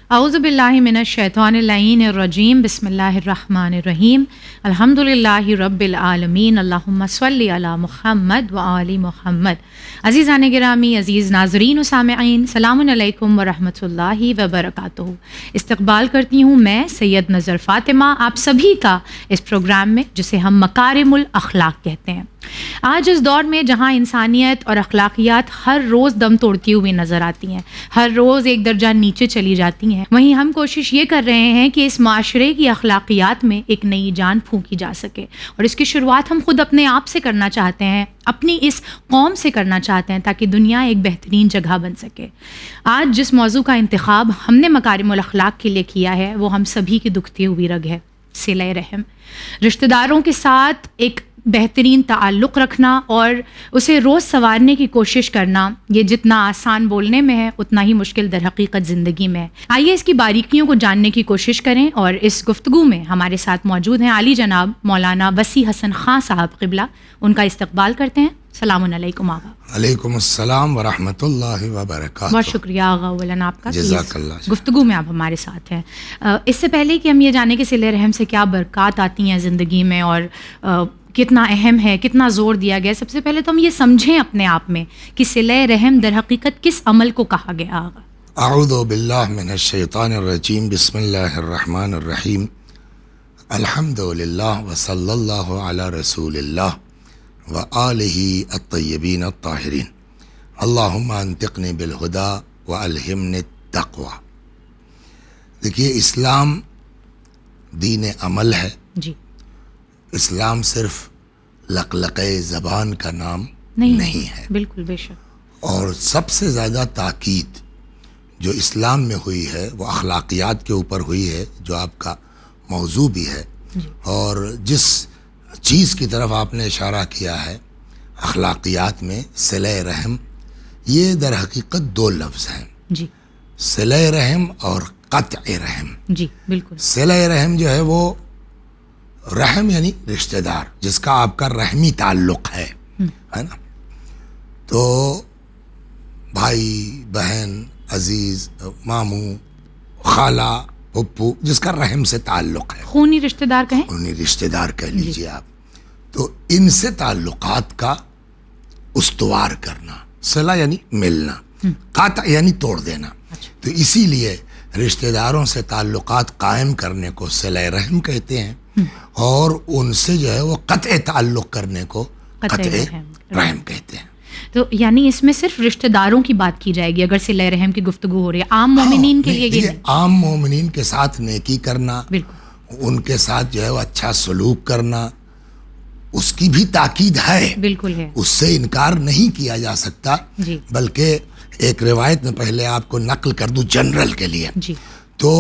اعوذ باللہ من الشیطان اللعین الرجیم بسم اللہ الرحمن الرحیم الحمدللہ رب العالمین اللہم صلی علی محمد و آل محمد۔ عزیزان گرامی، عزیز ناظرین و سامعین، سلام علیکم ورحمۃ اللہ وبرکاتہ۔ استقبال کرتی ہوں میں سید نظر فاطمہ آپ سبھی کا اس پروگرام میں جسے ہم مکارم الاخلاق کہتے ہیں۔ آج اس دور میں جہاں انسانیت اور اخلاقیات ہر روز دم توڑتی ہوئی نظر آتی ہیں، ہر روز ایک درجہ نیچے چلی جاتی ہیں، وہیں ہم کوشش یہ کر رہے ہیں کہ اس معاشرے کی اخلاقیات میں ایک نئی جان پھونکی جا سکے، اور اس کی شروعات ہم خود اپنے آپ سے کرنا چاہتے ہیں، اپنی اس قوم سے کرنا چاہتے ہیں، تاکہ دنیا ایک بہترین جگہ بن سکے۔ آج جس موضوع کا انتخاب ہم نے مکارم الاخلاق کے لیے کیا ہے وہ ہم سبھی کی دکھتی ہوئی رگ ہے، صلہ رحم۔ رشتہ داروں کے ساتھ ایک بہترین تعلق رکھنا اور اسے روز سنوارنے کی کوشش کرنا، یہ جتنا آسان بولنے میں ہے اتنا ہی مشکل در حقیقت زندگی میں ہے۔ آئیے اس کی باریکیوں کو جاننے کی کوشش کریں، اور اس گفتگو میں ہمارے ساتھ موجود ہیں عالی جناب مولانا وسیع حسن خان صاحب قبلہ، ان کا استقبال کرتے ہیں۔ السلام علیکم آغا۔ علیکم السلام ورحمۃ اللہ وبرکاتہ۔ بہت شکریہ آغا اولاً آپ کا، جزاک اللہ۔ گفتگو میں آپ ہمارے ساتھ ہیں۔ اس سے پہلے کہ ہم یہ جانیں کہ صلہ رحم سے کیا برکات آتی ہیں زندگی میں اور کتنا اہم ہے، کتنا زور دیا گیا، سب سے پہلے تو ہم یہ سمجھیں اپنے آپ میں کہ صلہ رحم در حقیقت کس عمل کو کہا گیا آغا؟ اعوذ باللہ من الشیطان الرجیم، بسم اللہ الرحمن الرحیم، الحمد للہ وصلی اللہ علی رسول اللہ وآلہ الطیبین الطاہرین، اللہم انطقنی بالہدی والہمنی التقوی۔ دیکھیے، اسلام دین عمل ہے۔ جی، اسلام صرف لقلقے زبان کا نام نہیں ہے، بالکل بے شک۔ اور سب سے زیادہ تاکید جو اسلام میں ہوئی ہے وہ اخلاقیات کے اوپر ہوئی ہے، جو آپ کا موضوع بھی ہے۔ اور جس چیز کی طرف آپ نے اشارہ کیا ہے اخلاقیات میں، صلہ رحم، یہ در حقیقت دو لفظ ہیں، جی، صلہ رحم اور قطع رحم۔ جی بالکل۔ صلہ رحم جو ہے وہ رحم یعنی رشتہ دار، جس کا آپ کا رحمی تعلق ہے نا، تو بھائی بہن، عزیز، ماموں، خالہ، پھپھو، جس کا رحم سے تعلق ہے، خونی رشتہ دار کہیں، انہیں رشتہ دار کہہ لیجیے آپ، تو ان سے تعلقات کا استوار کرنا، صلہ یعنی ملنا، قطع یعنی توڑ دینا۔ تو اسی لیے رشتہ داروں سے تعلقات قائم کرنے کو صلہ رحم کہتے ہیں، اور ان سے جو ہے وہ قطع تعلق کرنے کو قطع رحم کہتے ہیں۔ تو یعنی اس میں صرف رشتہ داروں کی بات کی جائے گی اگر صلہ رحم کی گفتگو ہو رہی ہے، عام مومنین کے لیے یہ عام مومنین کے ساتھ نیکی کرنا، بالکل ان کے ساتھ جو ہے وہ اچھا سلوک کرنا، اس کی بھی تاکید ہے، بالکل ہے، اس سے انکار نہیں کیا جا سکتا۔ جی، بلکہ ایک روایت میں پہلے آپ کو نقل کر دوں جنرل کے لیے، جی، تو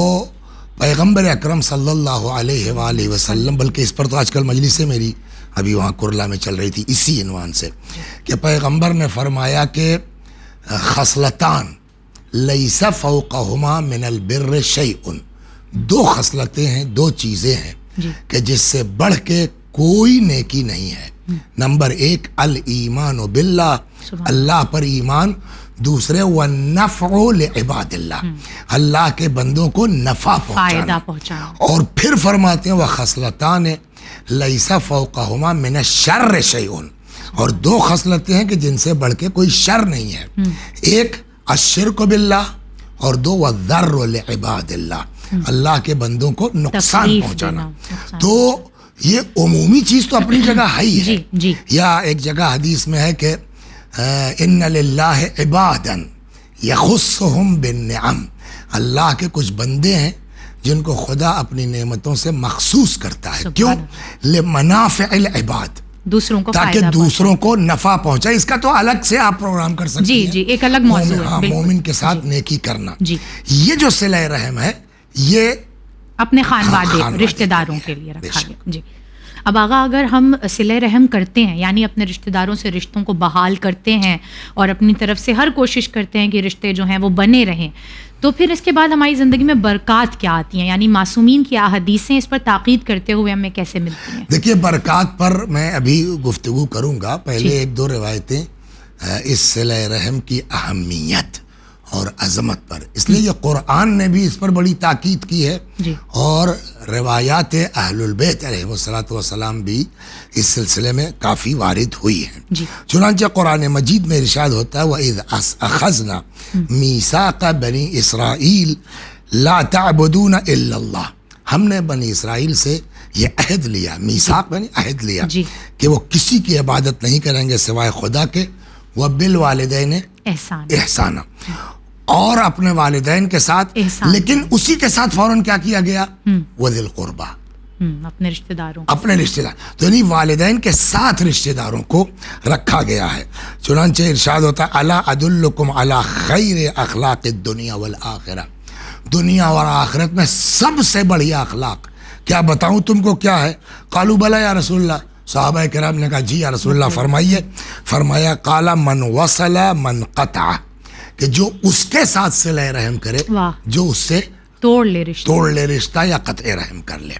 پیغمبر اکرم صلی اللہ علیہ وآلہ وسلم، بلکہ اس پر تو آج کل مجلسیں میری ابھی وہاں کرلا میں چل رہی تھی اسی عنوان سے، کہ پیغمبر نے فرمایا کہ خصلتان لیس فوقہما من البر شیء، دو خصلتیں ہیں، دو چیزیں ہیں کہ جس سے بڑھ کے کوئی نیکی نہیں ہے۔ نمبر ایک الایمان باللہ، اللہ پر ایمان، دوسرے والنفع لعباد اللہ، اللہ کے بندوں کو نفع پہنچانا، اور پھر فرماتے ہیں وخصلتان لیس فوقہما من الشر شیء، اور دو خصلتیں ہیں کہ جن سے بڑھ کے کوئی شر نہیں ہے، ایک الشرک باللہ، اور دو والضر لعباد اللہ، اللہ کے بندوں کو نقصان پہنچانا۔ تو یہ عمومی چیز تو اپنی جگہ ہی ہے، یا ایک جگہ حدیث میں ہے کہ ان للہ عبادا یخصہم بالنعم، اللہ کے کچھ بندے ہیں جن کو خدا اپنی نعمتوں سے مخصوص کرتا ہے، کیوں؟ لمنافع العباد، دوسروں کو تاکہ دوسروں کو نفع پہنچائے۔ اس کا تو الگ سے آپ پروگرام کر سکتے ہیں، جی، ایک الگ موضوع ہے، مومن کے ساتھ نیکی کرنا۔ یہ جو صلہ رحم ہے یہ اپنے خانوادے رشتہ داروں کے لیے رکھا گیا۔ جی، اب آغا اگر ہم صلہ رحم کرتے ہیں، یعنی اپنے رشتہ داروں سے رشتوں کو بحال کرتے ہیں اور اپنی طرف سے ہر کوشش کرتے ہیں کہ رشتے جو ہیں وہ بنے رہیں، تو پھر اس کے بعد ہماری زندگی میں برکات کیا آتی ہیں؟ یعنی معصومین کی احادیثیں اس پر تاکید کرتے ہوئے ہمیں کیسے ملتی ہیں؟ دیکھیے، برکات پر میں ابھی گفتگو کروں گا، پہلے ایک دو روایتیں اس صلہ رحم کی اہمیت اور عظمت پر. اس لیے یہ قرآن نے بھی اس پر بڑی تاکید کی ہے جی. اور روایات اہل البیت علیہ الصلوۃ والسلام بھی اس سلسلے میں کافی وارد ہوئی ہیں. جی. چنانچہ قرآن مجید میں ارشاد ہوتا ہے وَإِذْ أَخَذْنَا مِيثَاقَ بَنِي إِسْرَائِيلَ لَا تَعْبُدُونَ إِلَّا اللَّهَ. ہم نے بنی اسرائیل سے یہ عہد لیا, میثاق یعنی عہد لیا, جی. کہ وہ کسی کی عبادت نہیں کریں گے سوائے خدا کے. وَبِالْوَالِدَيْنِ احسانا, اور اپنے والدین کے ساتھ احسان. لیکن اسی کے ساتھ فوراً کیا کیا گیا؟ وَذِي الْقُرْبَى, اپنے رشتہ داروں, اپنے رشتہ دار. تو یعنی والدین کے ساتھ رشتہ داروں کو رکھا گیا ہے. چنانچہ ارشاد ہوتا ہے الا ادلکم علی خیر اخلاق الدنیا والآخرہ, دنیا اور آخرت میں سب سے بڑھیا اخلاق کیا بتاؤں تم کو کیا ہے؟ قالوا بلا یا رسول اللہ. صحابہ کرام نے کہا جی یا رسول اللہ فرمائیے. فرمایا قال من وصل من قطع, کہ جو اس کے ساتھ صلہ رحم کرے, جو اس سے توڑ لے رشتہ یا قطع رحم کر لے.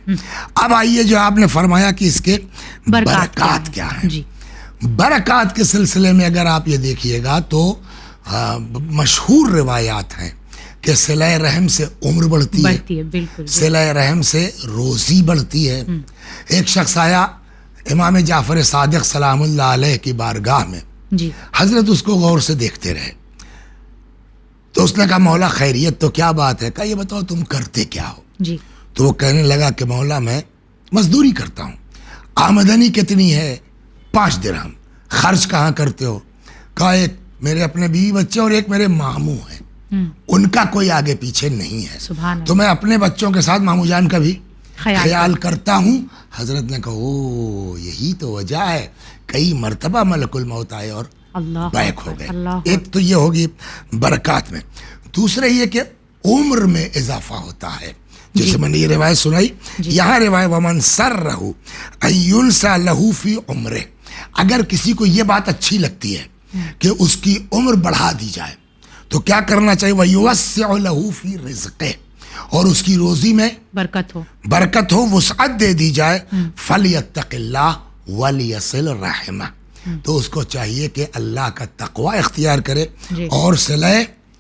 اب آئیے جو آپ نے فرمایا کہ اس کے برکات کیا ہیں. جی. برکات کے سلسلے میں اگر آپ یہ دیکھیے گا تو مشہور روایات ہیں کہ صلہ رحم سے عمر بڑھتی ہے, بالکل صلہ رحم سے روزی بڑھتی ہے. ایک شخص آیا امام جعفر صادق سلام اللہ علیہ کی بارگاہ میں, جی. حضرت اس کو غور سے دیکھتے رہے. تو اس نے کہا مولا خیریت, تو کیا بات ہے؟ کہا یہ بتاؤ تم کرتے کیا ہو؟ جی. تو وہ کہنے لگا کہ مولا میں مزدوری کرتا ہوں. آمدنی کتنی ہے؟ 5 درہم. خرچ کہاں کرتے ہو؟ کہا ایک میرے اپنے بیوی بچے اور ایک میرے ماموں ہیں, ان کا کوئی آگے پیچھے نہیں ہے, تو میں اپنے بچوں کے ساتھ ماموں جان کا بھی خیال کرتا ہوں. حضرت نے کہا او یہی تو وجہ ہے کئی مرتبہ ملک الموت آئے اور بیک ہو گئے. ایک تو یہ ہوگی برکات میں. دوسرے یہ کہ عمر میں اضافہ ہوتا ہے, جیسے میں نے یہ روایت سنائی. یہاں روایت ومن سرہ ان ینسى له فی عمرہ, اگر کسی کو یہ بات اچھی لگتی ہے کہ اس کی عمر بڑھا دی جائے تو کیا کرنا چاہیے؟ وَيُوَسِّعُ لَهُ فِي رِزْقِهِ, اور اس کی روزی میں برکت ہو, وسعت دے دی جائے. فَلْيَتَّقِ اللَّهَ وَلْيَصِلْ رَحِمَهُ, تو اس کو چاہیے کہ اللہ کا تقوی اختیار کرے اور صلہ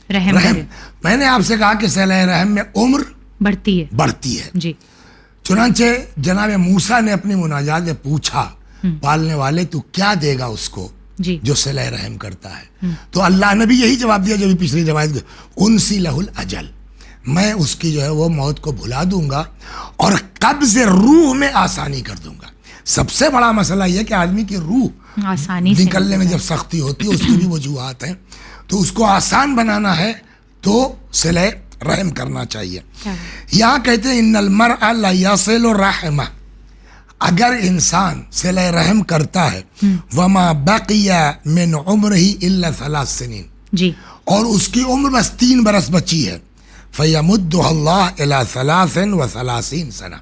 رحم. میں نے آپ سے کہا کہ صلہ رحم میں عمر بڑھتی ہے. جی. چنانچہ جناب موسیٰ نے اپنی مناجات میں پوچھا پالنے والے تو کیا دے گا اس کو جو صلہ رحم کرتا ہے؟ تو اللہ نے بھی یہی جواب دیا جو بھی پچھلی روایت, انسی لہ الاجل, میں اس کی جو ہے وہ موت کو بھلا دوں گا اور قبض روح میں آسانی کر دوں گا. سب سے بڑا مسئلہ یہ کہ آدمی کی روح آسانی نکلنے میں جب سختی ہوتی ہے, اس کی بھی وجوہات ہیں, تو اس کو آسان بنانا ہے تو صلہ رحم کرنا چاہیے. یہاں کہتے ہیں ان المرء لا یصل رحمہ, اگر انسان صلہ رحم کرتا ہے وما بقی من عمرہ الا 3 سنین, جی, اور اس کی عمر بس 3 برس بچی ہے, فیمدہ اللہ الی 33 سنہ,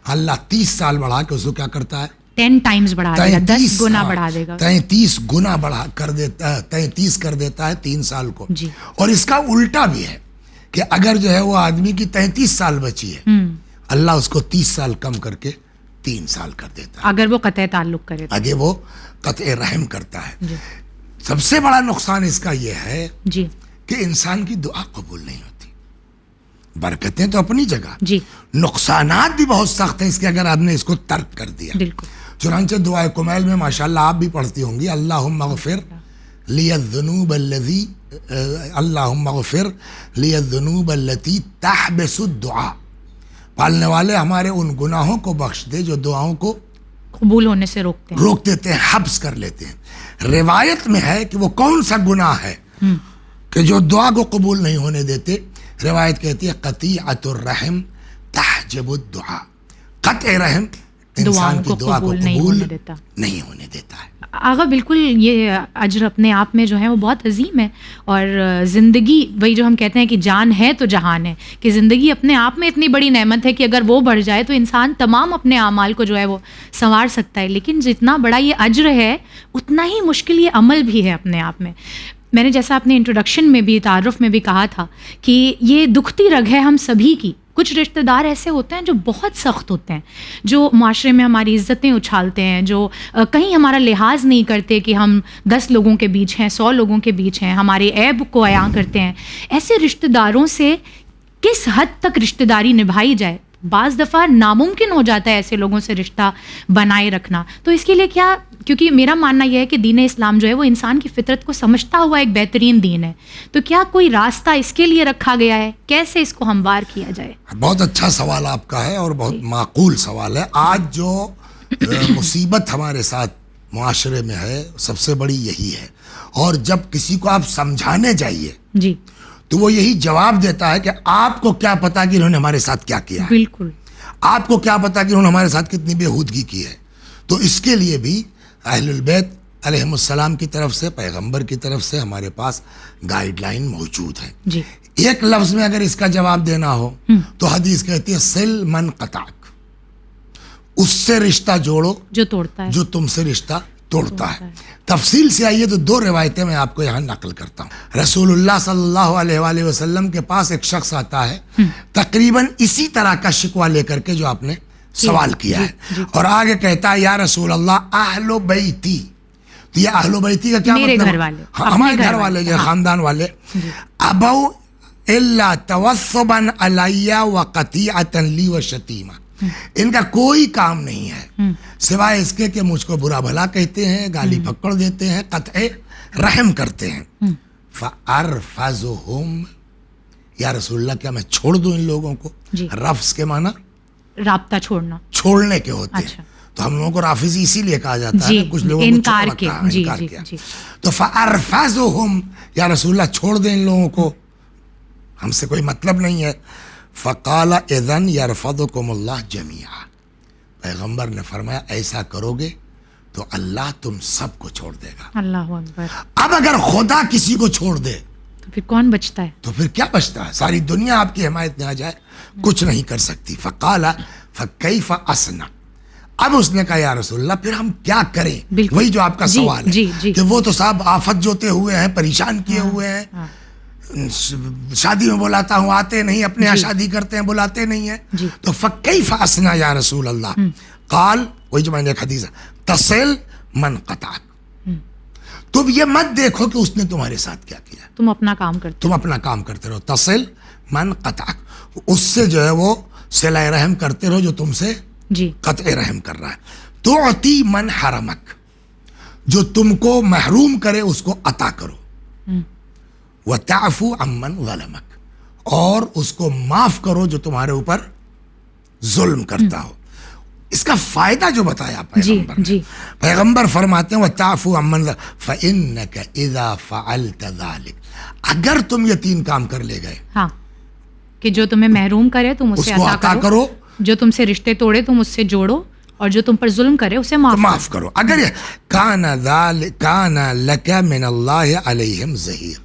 اللہ 30 سال بڑھا کے اس کو کیا کرتا ہے؟ 10 ٹائمز بڑھا دے گا, 10 گنا بڑھا دے گا, 33 گنا بڑھا کر دیتا ہے, 33 کر دیتا ہے 3 سال کو. جی. اور اس کا الٹا بھی ہے کہ اگر جو ہے وہ آدمی کی 33 سال بچی ہے, اللہ اس کو 30 سال کم کر کے 3 سال کر دیتا ہے, اگر وہ قطع تعلق کرے, اگر وہ قطع رحم کرتا ہے. جی. سب سے بڑا نقصان اس کا یہ ہے جی کہ انسان کی دعا قبول نہیں ہوتی. برکتیں تو اپنی جگہ, جی, نقصانات بھی بہت سخت ہیں اس کے اگر آپ نے اس کو ترک کر دیا. بالکل. چنانچہ دعائے کمیل میں ماشاءاللہ آپ بھی پڑھتی ہوں گی, اللہم اغفر لی الذنوب الذی اللہم اغفر لی الذنوب التی تحبس الدعاء, پالنے والے ہمارے ان گناہوں کو بخش دے جو دعاؤں کو قبول ہونے سے روک دیتے ہیں, حبس کر لیتے ہیں. روایت میں ہے کہ وہ کون سا گناہ ہے کہ جو دعا کو قبول نہیں ہونے دیتے؟ روایت کہتی ہے قطیعۃ الرحم تحجب الدعاء, قطع رحم انسان کی دعا کو قبول نہیں ہونے دیتا ہے. آغا بالکل, یہ اجر اپنے آپ میں جو ہے وہ بہت عظیم ہے, اور زندگی وہی جو ہم کہتے ہیں کہ جان ہے تو جہان ہے, کہ زندگی اپنے آپ میں اتنی بڑی نعمت ہے کہ اگر وہ بڑھ جائے تو انسان تمام اپنے اعمال کو جو ہے وہ سنوار سکتا ہے. لیکن جتنا بڑا یہ اجر ہے اتنا ہی مشکل یہ عمل بھی ہے اپنے آپ میں. میں نے جیسا اپنے انٹروڈکشن میں بھی, تعارف میں بھی کہا تھا کہ یہ دکھتی رگ ہے ہم سبھی کی, کچھ رشتہ دار ایسے ہوتے ہیں جو بہت سخت ہوتے ہیں, جو معاشرے میں ہماری عزتیں اچھالتے ہیں, جو کہیں ہمارا لحاظ نہیں کرتے کہ ہم 10 لوگوں کے بیچ ہیں, 100 لوگوں کے بیچ ہیں, ہمارے عیب کو عیاں کرتے ہیں. ایسے رشتہ داروں سے کس حد تک رشتہ داری نبھائی جائے؟ بعض دفعہ ناممکن ہو جاتا ہے ایسے لوگوں سے رشتہ بنائے رکھنا. تو اس کے لیے کیا, کیونکہ میرا ماننا یہ ہے کہ دین اسلام جو ہے وہ انسان کی فطرت کو سمجھتا ہوا ایک بہترین دین ہے, تو کیا کوئی راستہ اس کے لیے رکھا گیا ہے, کیسے اس کو ہموار کیا جائے؟ بہت اچھا سوال آپ کا ہے اور بہت معقول سوال ہے. آج جو مصیبت ہمارے ساتھ معاشرے میں ہے سب سے بڑی یہی ہے, اور جب کسی کو آپ سمجھانے جائیے جی تو وہ یہی جواب دیتا ہے کہ آپ کو کیا پتا کہ انہوں نے ہمارے ساتھ کیا کیا ہے, بالکل, آپ کو کیا پتا کہ انہوں نے ہمارے ساتھ کتنی بےہودگی کی ہے. تو اس کے لیے بھی اہل البیت علیہم السلام کی طرف سے, پیغمبر کی طرف سے ہمارے پاس گائیڈ لائن موجود ہے. جی ایک لفظ میں اگر اس کا جواب دینا ہو تو حدیث کہتی ہے سل من قطعک, اس سے رشتہ جوڑو جو توڑتا ہے, جو تم سے رشتہ توڑتا ہے. تفصیل سے آئیے تو 2 روایتیں میں آپ کو یہاں نقل کرتا ہوں. رسول اللہ صلی اللہ علیہ وآلہ وسلم کے پاس ایک شخص آتا ہے تقریباً اسی طرح کا شکوہ لے کر کے جو آپ نے سوال کیا ہے, اور آگے کہتا ہے یا رسول اللہ اہل بیتی. تو یہ اہل بیتی کا کیا مطلب؟ گھر والے, ہمارے گھر والے جو خاندان والے, ابو الا توثبا علی وقطیعتا لی وشتیمہ, ان کا کوئی کام نہیں ہے سوائے اس کے کہ مجھ کو برا بھلا کہتے ہیں, گالی پکڑ دیتے ہیں, قطع رحم کرتے ہیں. فارفضہم, یا رسول اللہ کیا میں چھوڑ دوں ان لوگوں کو؟ رفض کے معنی رابطہ چھوڑنا, چھوڑنے کے ہوتے ہیں. تو ہم لوگوں کو رافضی اسی لیے کہا جاتا ہے, کچھ لوگوں کو انکار کیا. تو فارفضہم, یا رسول اللہ چھوڑ دیں ان لوگوں کو, ہم سے کوئی مطلب نہیں ہے. فقال اذن یرفضکم اللہ جمیعا, پیغمبر نے فرمایا ایسا کرو گے تو اللہ تم سب کو چھوڑ دے گا. اللہ اکبر. اب اگر خدا کسی کو چھوڑ دے تو پھر کون بچتا ہے؟ تو پھر کیا بچتا ہے؟ ساری دنیا آپ کی حمایت میں آ جائے کچھ نہیں کر سکتی. فقال فکیف اصنع, اب اس نے کہا یا رسول اللہ پھر ہم کیا کریں؟ وہی جو آپ کا سوال ہے کہ وہ تو صاحب آفت جوتے ہوئے ہیں, پریشان کیے ہوئے ہیں, شادی میں بلاتا ہوں آتے نہیں, اپنے یہاں شادی کرتے ہیں بلاتے نہیں ہیں. تو فکیف اصنع یا رسول اللہ؟ قال, وہی جو میں نے ایک حدیث ہے, تصل من قطعک, تم یہ مت دیکھو کہ اس نے تمہارے ساتھ کیا کیا, تم اپنا کام کرتے, تم اپنا کام کرتے رہو. تصل من قطعک, اس سے جو ہے وہ صلہ رحم کرتے رہو جو تم سے قطع رحم کر رہا ہے. تعطی من حرمک, جو تم کو محروم کرے اس کو عطا کرو. وتعفو عمن ظلمک, اور اس کو معاف کرو جو تمہارے اوپر ظلم کرتا ہو. اس کا فائدہ جو بتایا پیغمبر نے, پیغمبر فرماتے ہیں وتعفو عمن فإنک اذا فعلت ذلک, اگر تم یہ 3 کام کر لے گئے, ہاں, کہ جو تمہیں محروم کرے تم اس سے عطا کرو, جو تم سے رشتے توڑے تم اس سے جوڑو, اور جو تم پر ظلم کرے اسے معاف کرو. اگر کان لک من اللہ علیہم ظہیر,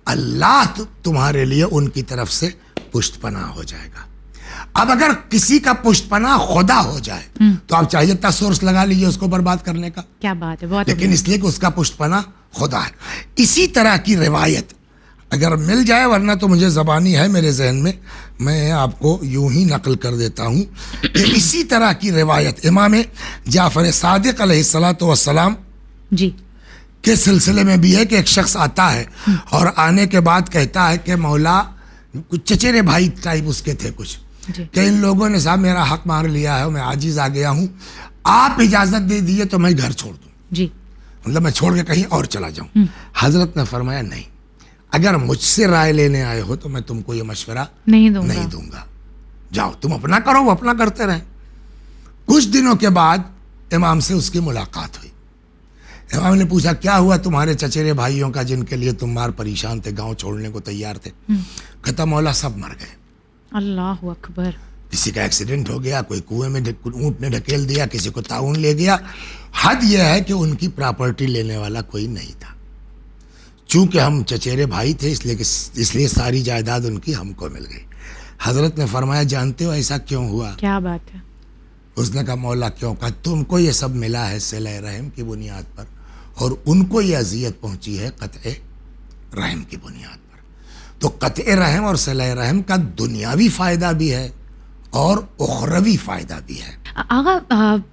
اللہ تمہارے لیے ان کی طرف سے پشت پناہ ہو جائے گا. اب اگر کسی کا پشت پناہ خدا ہو جائے تو آپ چاہیے 10 سورس لگا لیجئے اس کو برباد کرنے کا, کیا بات ہے, بہت, لیکن اس لیے کہ اس کا پشت پناہ خدا ہے. اسی طرح کی روایت اگر مل جائے, ورنہ تو مجھے زبانی ہے میرے ذہن میں آپ کو یوں ہی نقل کر دیتا ہوں کہ اسی طرح کی روایت امام جعفر صادق علیہ الصلوۃ والسلام کے سلسلے میں بھی ہے کہ ایک شخص آتا ہے اور آنے کے بعد کہتا ہے کہ مولا, کچھ چچیرے بھائی ٹائپ اس کے تھے کچھ, کہ ان لوگوں نے صاحب میرا حق مار لیا ہے, میں عاجز آ گیا ہوں, آپ اجازت دے دیے تو میں گھر چھوڑ دوں, مطلب میں چھوڑ کے کہیں اور چلا جاؤں. حضرت نے فرمایا نہیں, اگر مجھ سے رائے لینے آئے ہو تو میں تم کو یہ مشورہ نہیں دوں گا, جاؤ تم اپنا کرو, وہ اپنا کرتے رہیں. کچھ دنوں کے بعد امام سے اس کی ملاقات ہوئی. امام نے پوچھا کیا ہوا تمہارے چچیرے بھائیوں کا جن کے لیے تم مار پریشان تھے, گاؤں چھوڑنے کو تیار تھے؟ کہتا مولا سب مر گئے. اللہ اکبر. کسی کا ایکسیڈنٹ ہو گیا, کوئی کنویں میں اونٹ نے ڈھکیل دیا, کسی کو طاعون لے گیا. حد یہ ہے کہ ان کی پراپرٹی لینے والا کوئی نہیں تھا. چونکہ ہم چچیرے بھائی تھے اس لیے ساری جائیداد ان کی ہم کو مل گئی. حضرت نے فرمایا جانتے ہو ایسا کیوں ہوا؟ کیا بات ہے؟ اس نے کہا مولا کیوں؟ کہا تم کو یہ سب ملا ہے صلہ رحم کی بنیاد پر, اور ان کو یہ اذیت پہنچی ہے قطع رحم کی بنیاد پر. تو قطع رحم اور صلہ رحم کا دنیاوی فائدہ بھی ہے اور اخروی فائدہ بھی ہے. آغا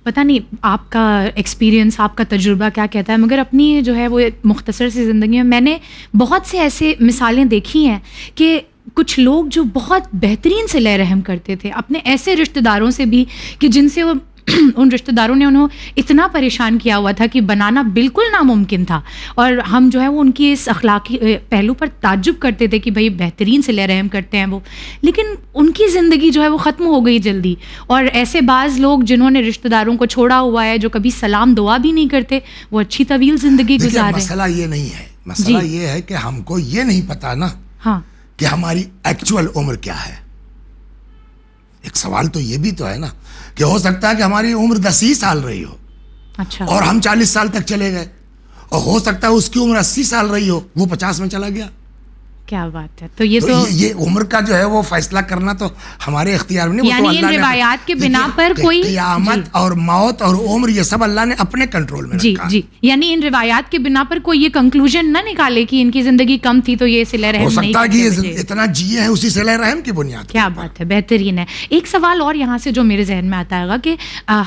پتہ نہیں آپ کا ایکسپیرینس، آپ کا تجربہ کیا کہتا ہے، مگر اپنی جو ہے وہ مختصر سی زندگی میں نے بہت سے ایسے مثالیں دیکھی ہیں کہ کچھ لوگ جو بہت بہترین صلہ رحم کرتے تھے اپنے ایسے رشتہ داروں سے بھی کہ جن سے وہ ان رشتہ داروں نے انہوں اتنا پریشان کیا ہوا تھا کہ بنانا بالکل ناممکن تھا، اور ہم جو ہے وہ ان کی اس اخلاقی پہلو پر تعجب کرتے تھے کہ بھئی بہترین صلہ رحم کرتے ہیں وہ، لیکن ان کی زندگی جو ہے وہ ختم ہو گئی جلدی. اور ایسے بعض لوگ جنہوں نے رشتہ داروں کو چھوڑا ہوا ہے، جو کبھی سلام دعا بھی نہیں کرتے، وہ اچھی طویل زندگی گزار رہے ہیں. مسئلہ یہ نہیں ہے، مسئلہ یہ ہے کہ ہم کو یہ نہیں پتا نا کہ ہماری ایکچوئل عمر کیا ہے. ایک سوال تو یہ بھی تو ہے نا کہ ہو سکتا ہے کہ ہماری عمر 10 سال رہی ہو، اچھا، اور ہم 40 سال تک چلے گئے، اور ہو سکتا ہے اس کی عمر 80 سال رہی ہو، وہ 50 میں چلا گیا. کیا بات ہے. تو یہ عمر کا جو ہے وہ فیصلہ کرنا تو ہمارے اختیار میں نہیں. یعنی ان روایات کے بنا پر کوئی قیامت اور موت اور عمر یہ سب اللہ نے اپنے کنٹرول میں رکھا. جی، یعنی ان روایات کے بنا پر کوئی یہ کنکلوژن نہ نکالے کہ ان کی زندگی کم تھی تو یہ صلہ رحم نہیں. ہو سکتا ہے کہ یہ اتنا جیے ہیں اسی صلہ رحم کی بنیاد. کیا بات ہے، بہترین ہے. ایک سوال اور یہاں سے جو میرے ذہن میں آتا ہے کہ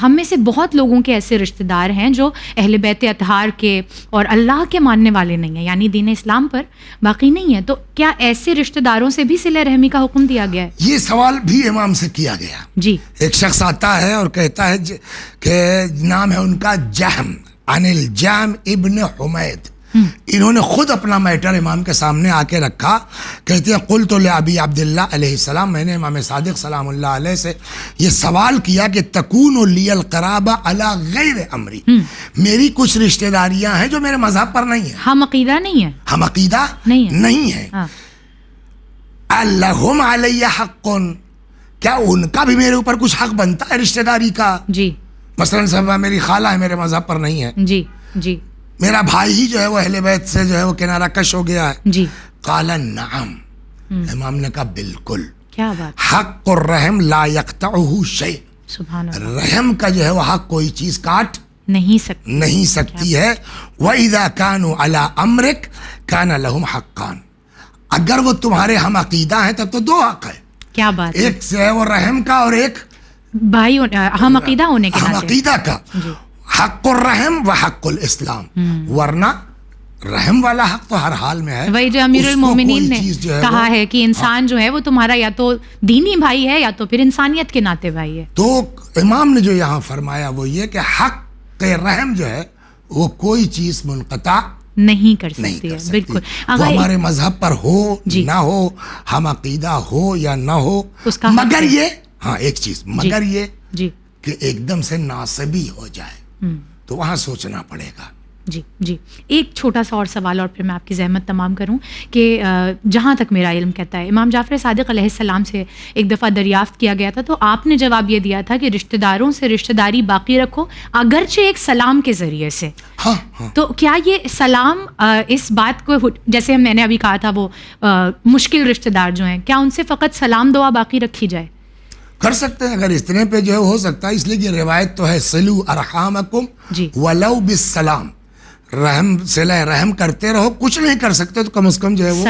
ہم میں سے بہت لوگوں کے ایسے رشتہ دار ہیں جو اہل بیت اطہار کے اور اللہ کے ماننے والے نہیں ہیں، یعنی دین اسلام پر باقی نہیں ہیں. تو کیا ایسے رشتہ داروں سے بھی صلہ رحمی کا حکم دیا گیا ہے؟ یہ سوال بھی امام سے کیا گیا. جی. ایک شخص آتا ہے اور کہتا ہے کہ نام ہے ان کا جہم، عن الجہم ابن حمید. انہوں نے خود اپنا میٹر امام کے سامنے آ کے رکھا. کہتے ہیں قلت لابی عبداللہ علیہ السلام، میں نے امام صادق سلام اللہ علیہ سے یہ سوال کیا کہ تکون لی القرابہ علی غیر امری، میری کچھ رشتہ داریاں ہیں جو میرے مذہب پر نہیں ہیں. ہم عقیدہ نہیں ہیں. ہم عقیدہ نہیں ہیں. اللہم علی حق، کیا ان کا بھی میرے اوپر کچھ حق بنتا ہے رشتہ داری کا؟ جی. مثلاً صاحب میری خالہ ہے، میرے مذہب پر نہیں ہے. جی جی. میرا بھائی ہی جو ہے وہ اہل بیت سے جو ہے وہ کنارہ کش ہو گیا ہے. جی. قال نعم، امام نے کہا بالکل. کیا بات. حق الرحم لا یقطعہ شیء، سبحان اللہ، رحم کا جو ہے وہ حق کوئی چیز کاٹ نہیں سکتی ہے. وَإِذَا كَانُوا عَلَىٰ أَمْرِكَ كَانَ لَهُمْ حَقًّا، اگر وہ تمہارے ہم عقیدہ ہیں تب تو 2 حق ہے. کیا بات. ایک سے ہے وہ رحم کا اور ایک بھائی ہم عقیدہ ہونے کے ہم عقیدہ کا. حق الرحم و حق الاسلام، ورنہ رحم والا حق تو ہر حال میں ہے. وہی جو امیر المومنین نے کہا ہے کہ انسان جو ہے وہ تمہارا یا تو دینی بھائی ہے یا تو پھر انسانیت کے ناطے بھائی ہے. تو امام نے جو یہاں فرمایا وہ یہ کہ حق رحم جو ہے وہ کوئی چیز منقطع نہیں کر سکتی ہے. بالکل. وہ ہمارے مذہب پر ہو نہ ہو، ہم عقیدہ ہو یا نہ ہو، مگر یہ ایک چیز، مگر یہ کہ ایک دم سے ناصبی ہو جائے تو وہاں سوچنا پڑے گا. جی. ایک چھوٹا سا اور سوال اور پھر میں آپ کی زحمت تمام کروں کہ جہاں تک میرا علم کہتا ہے امام جعفر صادق علیہ السلام سے ایک دفعہ دریافت کیا گیا تھا تو آپ نے جواب یہ دیا تھا کہ رشتہ داروں سے رشتہ داری باقی رکھو اگرچہ ایک سلام کے ذریعے سے. تو کیا یہ سلام اس بات کو، جیسے میں نے ابھی کہا تھا وہ مشکل رشتہ دار جو ہیں، کیا ان سے فقط سلام دعا باقی رکھی جائے؟ کر سکتے ہیں اگر اتنے پہ جو ہے ہو سکتا ہے. اس لیے کہ روایت تو ہے صلو ارحامکم ولو بالسلام، رحم صلہ رحم کرتے رہو، کچھ نہیں کر سکتے تو کم از کم جو ہے وہ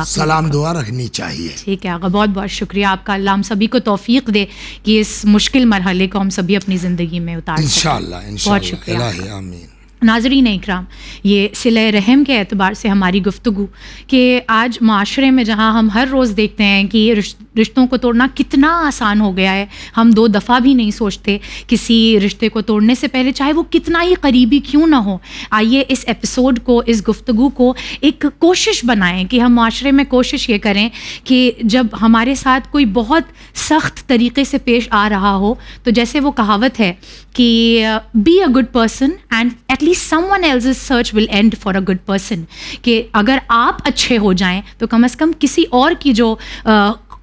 سلام دعا رکھنی چاہیے. ٹھیک ہے آقا، بہت بہت شکریہ آپ کا. اللہ ہم سبھی کو توفیق دے کہ اس مشکل مرحلے کو ہم سبھی اپنی زندگی میں اتار سکیں انشاءاللہ. بہت شکریہ. الہی آمین. ناظرین اکرام، یہ صلہ رحم کے اعتبار سے ہماری گفتگو کہ آج معاشرے میں جہاں ہم ہر روز دیکھتے ہیں کہ رشتوں کو توڑنا کتنا آسان ہو گیا ہے، ہم 2 دفعہ بھی نہیں سوچتے کسی رشتے کو توڑنے سے پہلے، چاہے وہ کتنا ہی قریبی کیوں نہ ہو. آئیے اس ایپیسوڈ کو، اس گفتگو کو ایک کوشش بنائیں کہ ہم معاشرے میں کوشش یہ کریں کہ جب ہمارے ساتھ کوئی بہت سخت طریقے سے پیش آ رہا ہو تو جیسے وہ کہاوت ہے کہ be a good person and at least someone else's search will end for a good person, کہ اگر آپ اچھے ہو جائیں تو کم از کم کسی اور کی جو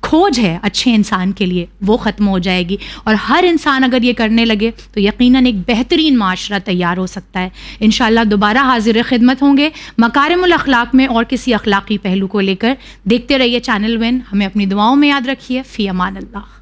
کھوج ہے اچھے انسان کے لیے وہ ختم ہو جائے گی. اور ہر انسان اگر یہ کرنے لگے تو یقیناً ایک بہترین معاشرہ تیار ہو سکتا ہے. انشاءاللہ دوبارہ حاضر خدمت ہوں گے مکارم الاخلاق میں اور کسی اخلاقی پہلو کو لے کر. دیکھتے رہیے چینل ون، ہمیں اپنی دعاؤں میں یاد رکھیے. فی امان اللہ.